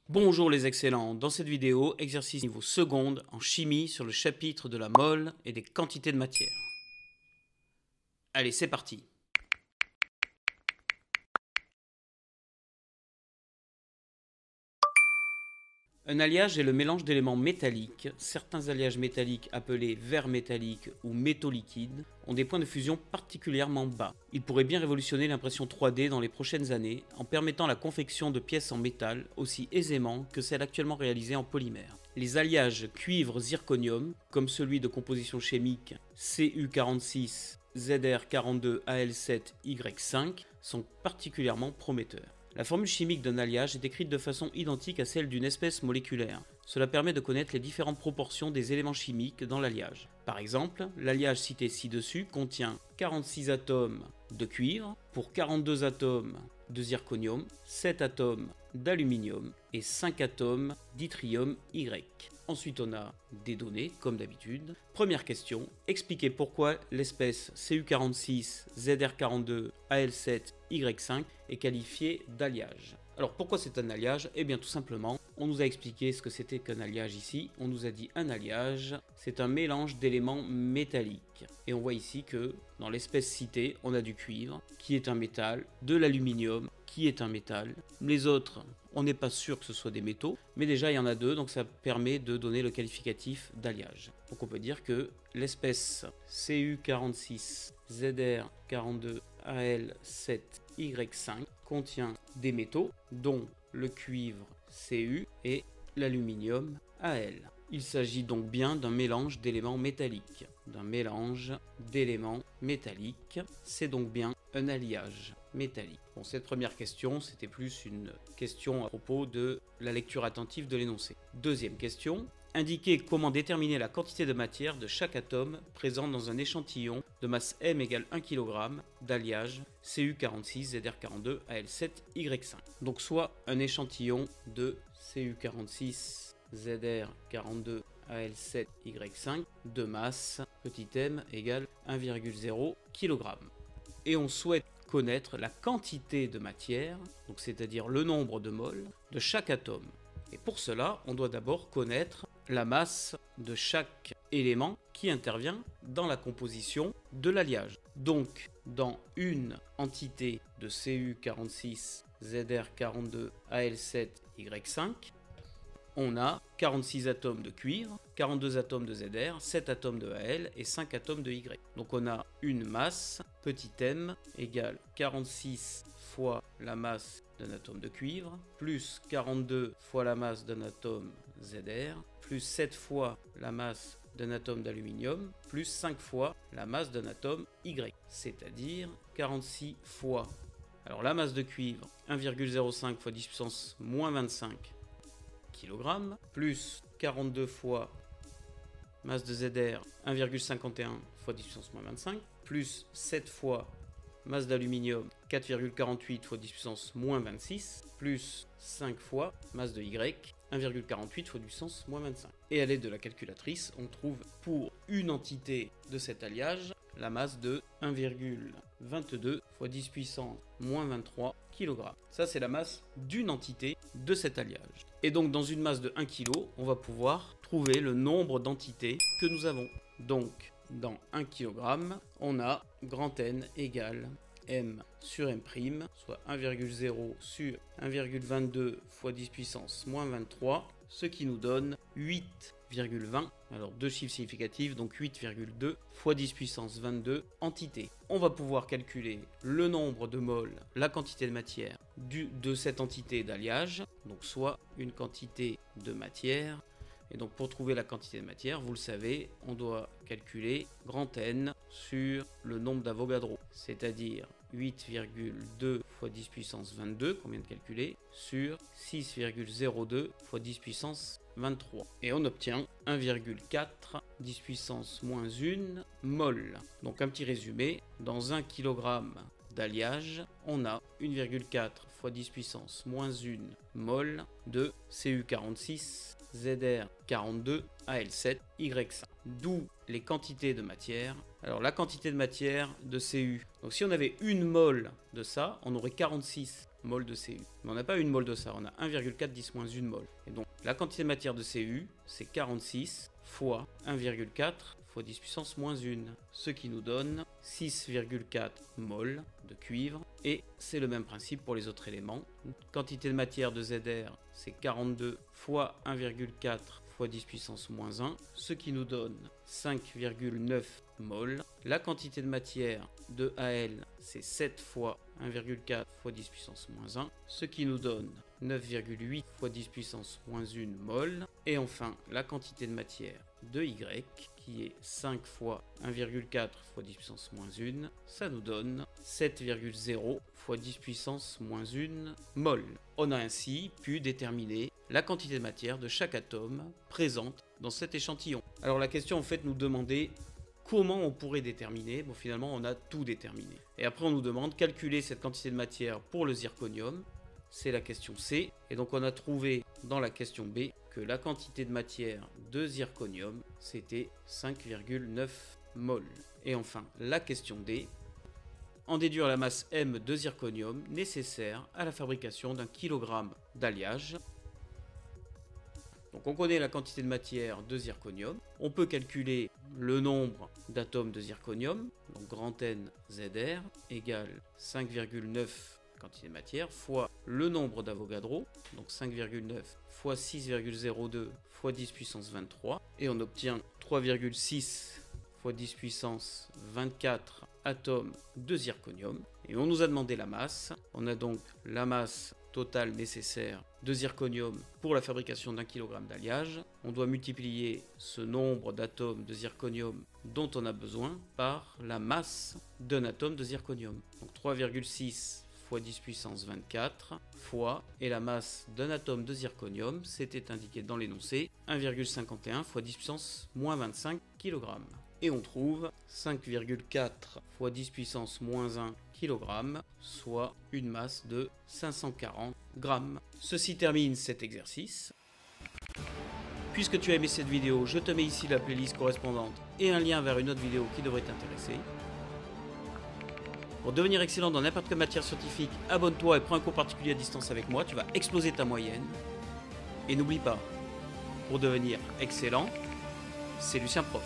Bonjour les excellents, dans cette vidéo, exercice niveau seconde en chimie sur le chapitre de la mole et des quantités de matière. Allez, c'est parti. Un alliage est le mélange d'éléments métalliques. Certains alliages métalliques appelés verres métalliques ou métaux liquides ont des points de fusion particulièrement bas. Ils pourraient bien révolutionner l'impression 3D dans les prochaines années en permettant la confection de pièces en métal aussi aisément que celles actuellement réalisées en polymère. Les alliages cuivre-zirconium, comme celui de composition chimique Cu46 Zr42Al7Y5, sont particulièrement prometteurs. La formule chimique d'un alliage est décrite de façon identique à celle d'une espèce moléculaire. Cela permet de connaître les différentes proportions des éléments chimiques dans l'alliage. Par exemple, l'alliage cité ci-dessus contient 46 atomes de cuivre pour 42 atomes de zirconium, 7 atomes d'aluminium et 5 atomes d'yttrium Y. Ensuite, on a des données, comme d'habitude. Première question, expliquez pourquoi l'espèce Cu46 Zr42Al7Y5 est qualifiée d'alliage. Alors pourquoi c'est un alliage? Eh bien tout simplement, on nous a expliqué ce que c'était qu'un alliage ici. On nous a dit un alliage, c'est un mélange d'éléments métalliques. Et on voit ici que dans l'espèce citée, on a du cuivre, qui est un métal, de l'aluminium, qui est un métal. Les autres, on n'est pas sûr que ce soit des métaux, mais déjà il y en a deux, donc ça permet de donner le qualificatif d'alliage. Donc on peut dire que l'espèce Cu46 Zr42Al7Y5 contient des métaux, dont le cuivre Cu et l'aluminium Al. Il s'agit donc bien d'un mélange d'éléments métalliques. C'est donc bien un alliage métallique. Bon, cette première question, c'était plus une question à propos de la lecture attentive de l'énoncé. Deuxième question, indiquez comment déterminer la quantité de matière de chaque atome présent dans un échantillon de masse M égale 1 kg d'alliage Cu46 Zr42Al7Y5. Donc soit un échantillon de Cu46 Zr42Al7Y5 de masse petit m égale 1,0 kg. Et on souhaite connaître la quantité de matière, donc c'est-à-dire le nombre de moles de chaque atome. Et pour cela, on doit d'abord connaître la masse de chaque élément qui intervient dans la composition de l'alliage. Donc, dans une entité de Cu46 Zr42Al7Y5, on a 46 atomes de cuivre, 42 atomes de Zr, 7 atomes de Al et 5 atomes de Y. Donc on a une masse, petit m, égale 46 fois la masse d'un atome de cuivre, plus 42 fois la masse d'un atome Zr, plus 7 fois la masse d'un atome d'aluminium, plus 5 fois la masse d'un atome Y, c'est-à-dire 46 fois. Alors la masse de cuivre, 1,05 fois 10 puissance moins 25 kg, plus 42 fois masse de Zr, 1,51 fois 10 puissance moins 25, plus 7 fois masse d'aluminium, 4,48 fois 10 puissance moins 26, plus 5 fois masse de Y, 1,48 fois 10 puissance moins 25. Et à l'aide de la calculatrice, on trouve pour une entité de cet alliage la masse de 1,22 fois 10 puissance moins 23 kg. Ça, c'est la masse d'une entité de cet alliage. Et donc, dans une masse de 1 kg, on va pouvoir trouver le nombre d'entités que nous avons. Donc, dans 1 kg, on a grand N égale M sur M', soit 1,0 sur 1,22 fois 10 puissance moins 23, ce qui nous donne 8,20. Alors deux chiffres significatifs, donc 8,2 fois 10 puissance 22 entités. On va pouvoir calculer le nombre de moles, la quantité de matière de cette entité d'alliage, donc soit une quantité de matière. Et donc pour trouver la quantité de matière, vous le savez, on doit calculer grand N sur le nombre d'Avogadro, c'est-à-dire 8,2 fois 10 puissance 22, qu'on vient de calculer, sur 6,02 fois 10 puissance 23. Et on obtient 1,4 10 puissance moins 1 mol. Donc un petit résumé, dans 1 kg d'alliage, on a 1,4 fois 10 puissance moins 1 mol de Cu46 Zr42Al7Y5. D'où les quantités de matière. Alors la quantité de matière de Cu, donc si on avait une mol de ça, on aurait 46 mol de Cu. Mais on n'a pas une mol de ça, on a 1,4 10 moins 1 mol. Et donc la quantité de matière de Cu, c'est 46 fois 1,4 fois 10 puissance moins 1, ce qui nous donne 6,4 mol de cuivre. Et c'est le même principe pour les autres éléments. Quantité de matière de Zr, c'est 42 fois 1,4 fois 10 puissance moins 1, ce qui nous donne 5,9 mol. La quantité de matière de Al, c'est 7 fois 1,4 fois 10 puissance moins 1, ce qui nous donne 9,8 fois 10 puissance moins 1 mol. Et enfin, la quantité de matière de Y, qui est 5 fois 1,4 fois 10 puissance moins 1, ça nous donne 7,0 fois 10 puissance moins 1 mol. On a ainsi pu déterminer la quantité de matière de chaque atome présente dans cet échantillon. Alors la question en fait nous demandait comment on pourrait déterminer. Bon, finalement on a tout déterminé. Et après on nous demande calculer cette quantité de matière pour le zirconium. C'est la question C. Et donc on a trouvé dans la question B que la quantité de matière de zirconium c'était 5,9 mol. Et enfin la question D. En déduire la masse M de zirconium nécessaire à la fabrication d'un kilogramme d'alliage. Donc on connaît la quantité de matière de zirconium. On peut calculer le nombre d'atomes de zirconium. Donc grand N Zr égale 5,9 quantité de matière fois le nombre d'Avogadro. Donc 5,9 fois 6,02 fois 10 puissance 23. Et on obtient 3,6 fois 10 puissance 24 atomes de zirconium. Et on nous a demandé la masse. On a donc la masse totale nécessaire de zirconium pour la fabrication d'un kilogramme d'alliage. On doit multiplier ce nombre d'atomes de zirconium dont on a besoin par la masse d'un atome de zirconium. Donc 3,6 fois 10 puissance 24 fois, et la masse d'un atome de zirconium, c'était indiqué dans l'énoncé, 1,51 fois 10 puissance moins 25 kg. Et on trouve 5,4 fois 10 puissance moins 1 kg, soit une masse de 540 grammes. Ceci termine cet exercice. Puisque tu as aimé cette vidéo, je te mets ici la playlist correspondante et un lien vers une autre vidéo qui devrait t'intéresser. Pour devenir excellent dans n'importe quelle matière scientifique, abonne-toi et prends un cours particulier à distance avec moi, tu vas exploser ta moyenne. Et n'oublie pas, pour devenir excellent, c'est Lucien Prof.